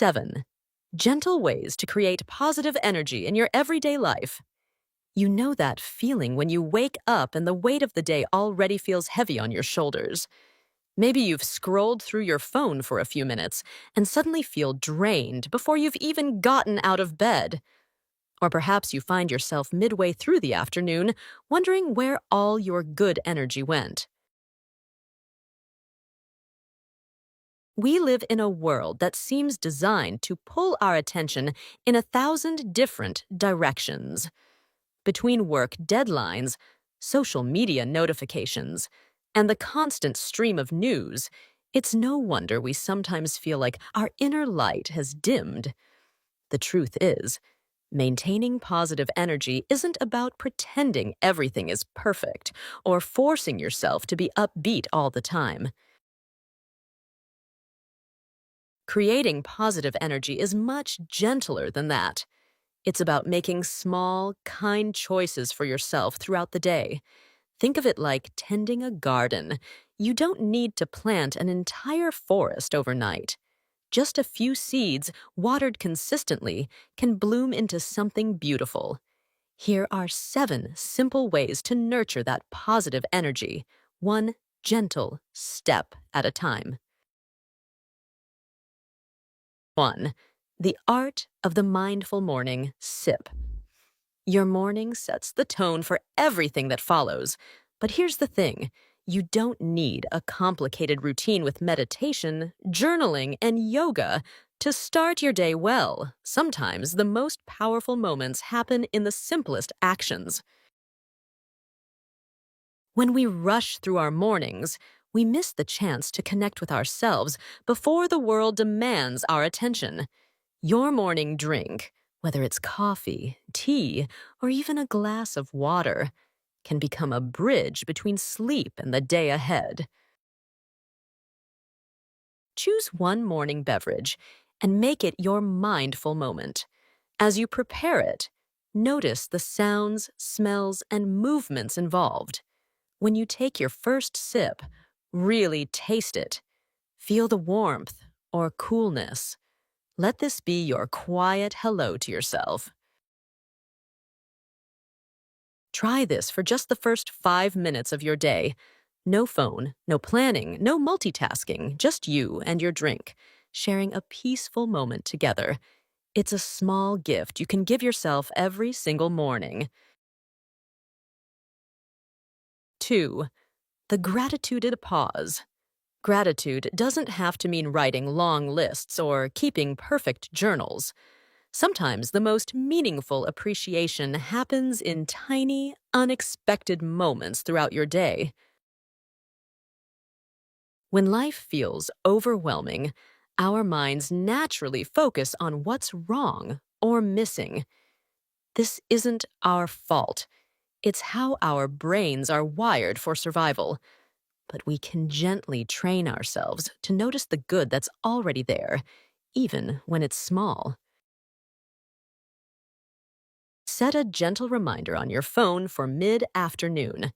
7. Gentle ways to create positive energy in your everyday life. You know that feeling when you wake up and the weight of the day already feels heavy on your shoulders. Maybe you've scrolled through your phone for a few minutes and suddenly feel drained before you've even gotten out of bed. Or perhaps you find yourself midway through the afternoon wondering where all your good energy went. We live in a world that seems designed to pull our attention in 1,000 different directions. Between work deadlines, social media notifications, and the constant stream of news, it's no wonder we sometimes feel like our inner light has dimmed. The truth is, maintaining positive energy isn't about pretending everything is perfect or forcing yourself to be upbeat all the time. Creating positive energy is much gentler than that. It's about making small, kind choices for yourself throughout the day. Think of it like tending a garden. You don't need to plant an entire forest overnight. Just a few seeds, watered consistently, can bloom into something beautiful. Here are 7 simple ways to nurture that positive energy, one gentle step at a time. 1. The art of the mindful morning sip. Your morning sets the tone for everything that follows. But here's the thing. You don't need a complicated routine with meditation, journaling, and yoga to start your day well. Sometimes the most powerful moments happen in the simplest actions. When we rush through our mornings, we miss the chance to connect with ourselves before the world demands our attention. Your morning drink, whether it's coffee, tea, or even a glass of water, can become a bridge between sleep and the day ahead. Choose one morning beverage and make it your mindful moment. As you prepare it, notice the sounds, smells, and movements involved. When you take your first sip, really taste it. Feel the warmth or coolness. Let this be your quiet hello to yourself. Try this for just the first 5 minutes of your day. No phone, no planning, no multitasking, just you and your drink, sharing a peaceful moment together. It's a small gift you can give yourself every single morning. 2. The gratitude pause. Gratitude doesn't have to mean writing long lists or keeping perfect journals. Sometimes the most meaningful appreciation happens in tiny, unexpected moments throughout your day. When life feels overwhelming, our minds naturally focus on what's wrong or missing. This isn't our fault. It's how our brains are wired for survival. But we can gently train ourselves to notice the good that's already there, even when it's small. Set a gentle reminder on your phone for mid-afternoon.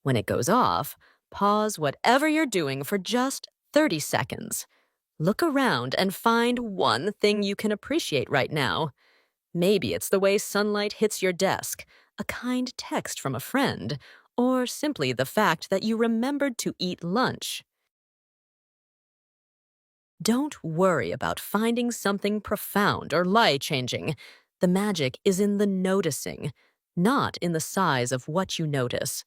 When it goes off, pause whatever you're doing for just 30 seconds. Look around and find one thing you can appreciate right now. Maybe it's the way sunlight hits your desk, a kind text from a friend, or simply the fact that you remembered to eat lunch. Don't worry about finding something profound or life-changing. The magic is in the noticing, not in the size of what you notice.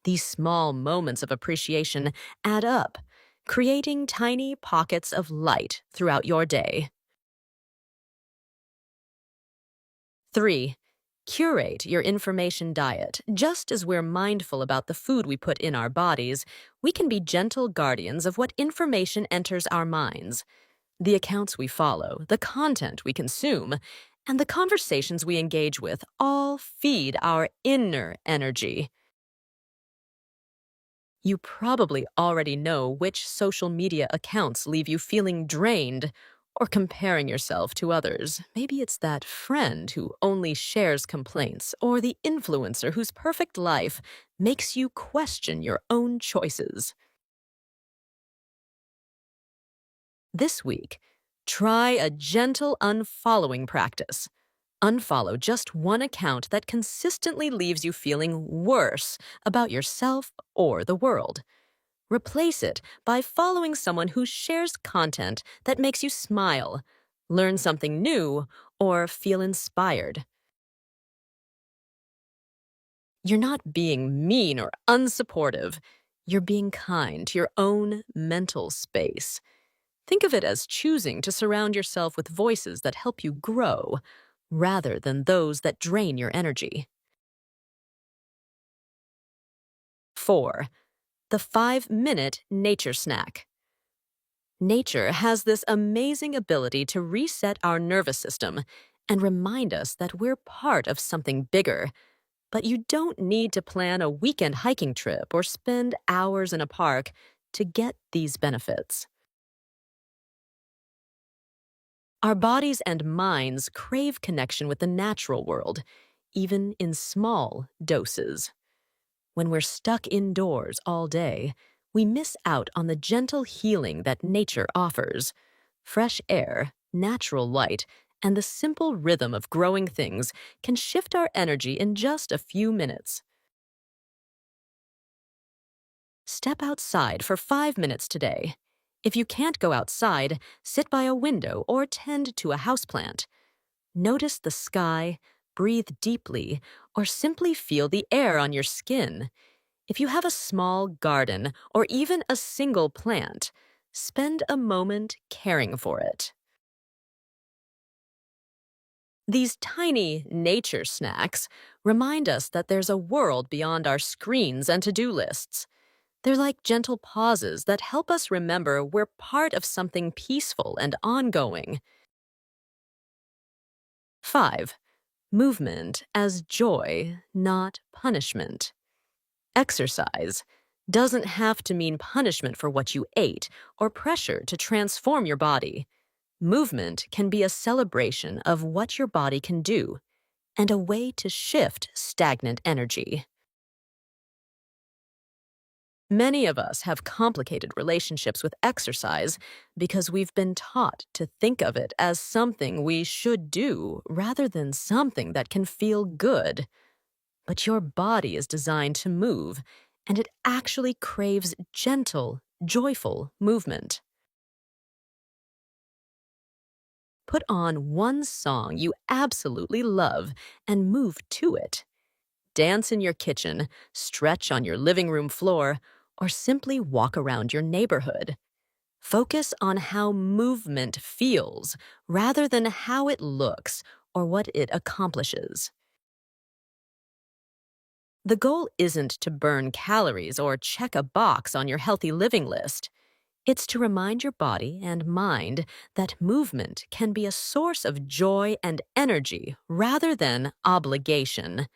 These small moments of appreciation add up, creating tiny pockets of light throughout your day. 3. Curate your information diet. Just as we're mindful about the food we put in our bodies, we can be gentle guardians of what information enters our minds. The accounts we follow, the content we consume, and the conversations we engage with all feed our inner energy. You probably already know which social media accounts leave you feeling drained or comparing yourself to others. Maybe it's that friend who only shares complaints or the influencer whose perfect life makes you question your own choices. This week, Try a gentle unfollowing practice. Unfollow just one account that consistently leaves you feeling worse about yourself or the world. Replace it by following someone who shares content that makes you smile, learn something new, or feel inspired. You're not being mean or unsupportive. You're being kind to your own mental space. Think of it as choosing to surround yourself with voices that help you grow, rather than those that drain your energy. 4. The 5-minute nature snack. Nature has this amazing ability to reset our nervous system and remind us that we're part of something bigger. But you don't need to plan a weekend hiking trip or spend hours in a park to get these benefits. Our bodies and minds crave connection with the natural world, even in small doses. When we're stuck indoors all day, we miss out on the gentle healing that nature offers. Fresh air, natural light, and the simple rhythm of growing things can shift our energy in just a few minutes. Step outside for 5 minutes today. If you can't go outside, sit by a window or tend to a houseplant. Notice the sky, breathe deeply, or simply feel the air on your skin. If you have a small garden or even a single plant, spend a moment caring for it. These tiny nature snacks remind us that there's a world beyond our screens and to-do lists. They're like gentle pauses that help us remember we're part of something peaceful and ongoing. 5. Movement as joy, not punishment. Exercise doesn't have to mean punishment for what you ate or pressure to transform your body. Movement can be a celebration of what your body can do and a way to shift stagnant energy. Many of us have complicated relationships with exercise because we've been taught to think of it as something we should do rather than something that can feel good. But your body is designed to move, and it actually craves gentle, joyful movement. Put on one song you absolutely love and move to it. Dance in your kitchen, stretch on your living room floor, or simply walk around your neighborhood. Focus on how movement feels rather than how it looks or what it accomplishes. The goal isn't to burn calories or check a box on your healthy living list. It's to remind your body and mind that movement can be a source of joy and energy rather than obligation.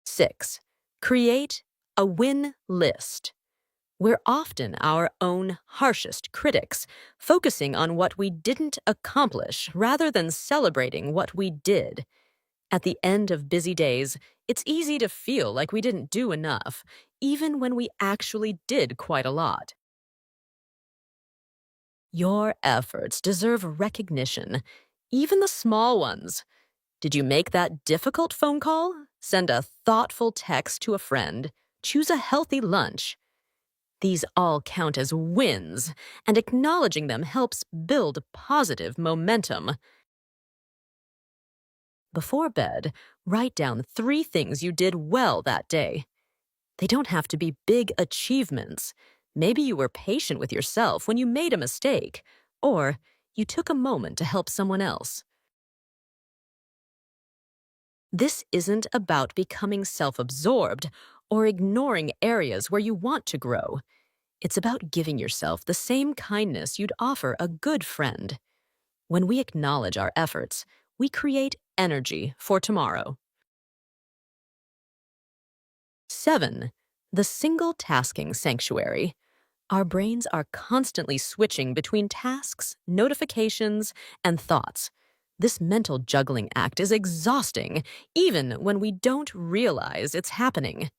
6. Create a win list. We're often our own harshest critics, focusing on what we didn't accomplish rather than celebrating what we did. At the end of busy days, it's easy to feel like we didn't do enough, even when we actually did quite a lot. Your efforts deserve recognition, even the small ones. Did you make that difficult phone call? Send a thoughtful text to a friend? Choose a healthy lunch? These all count as wins, and acknowledging them helps build positive momentum. Before bed, write down 3 things you did well that day. They don't have to be big achievements. Maybe you were patient with yourself when you made a mistake, or you took a moment to help someone else. This isn't about becoming self-absorbed or ignoring areas where you want to grow. It's about giving yourself the same kindness you'd offer a good friend. When we acknowledge our efforts, we create energy for tomorrow. 7. The single tasking sanctuary. Our brains are constantly switching between tasks, notifications, and thoughts. This mental juggling act is exhausting, even when we don't realize it's happening.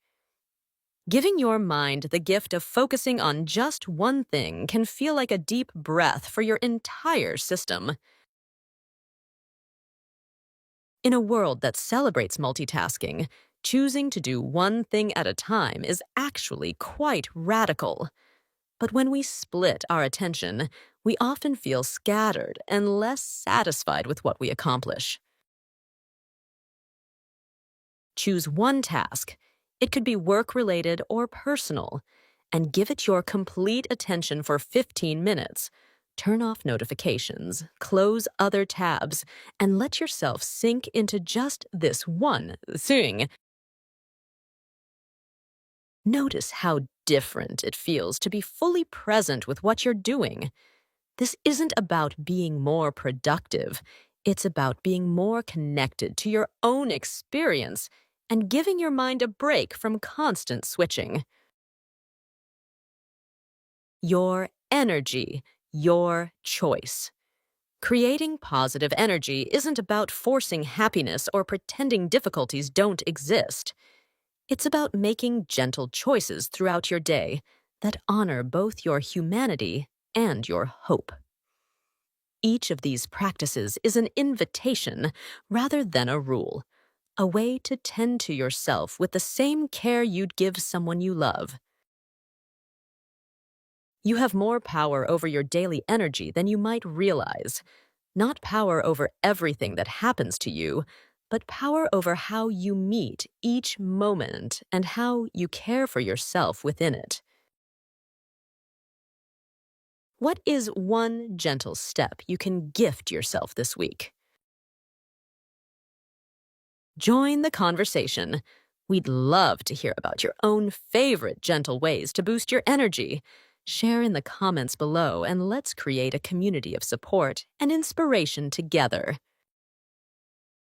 Giving your mind the gift of focusing on just one thing can feel like a deep breath for your entire system. In a world that celebrates multitasking, choosing to do one thing at a time is actually quite radical. But when we split our attention, we often feel scattered and less satisfied with what we accomplish. Choose one task. It could be work-related or personal, and give it your complete attention for 15 minutes. Turn off notifications, close other tabs, and let yourself sink into just this one thing. Notice how different it feels to be fully present with what you're doing. This isn't about being more productive. It's about being more connected to your own experience and giving your mind a break from constant switching. Your energy, your choice. Creating positive energy isn't about forcing happiness or pretending difficulties don't exist. It's about making gentle choices throughout your day that honor both your humanity and your hope. Each of these practices is an invitation rather than a rule, a way to tend to yourself with the same care you'd give someone you love. You have more power over your daily energy than you might realize. Not power over everything that happens to you, but power over how you meet each moment and how you care for yourself within it. What is one gentle step you can gift yourself this week? Join the conversation. We'd love to hear about your own favorite gentle ways to boost your energy. Share in the comments below and let's create a community of support and inspiration together.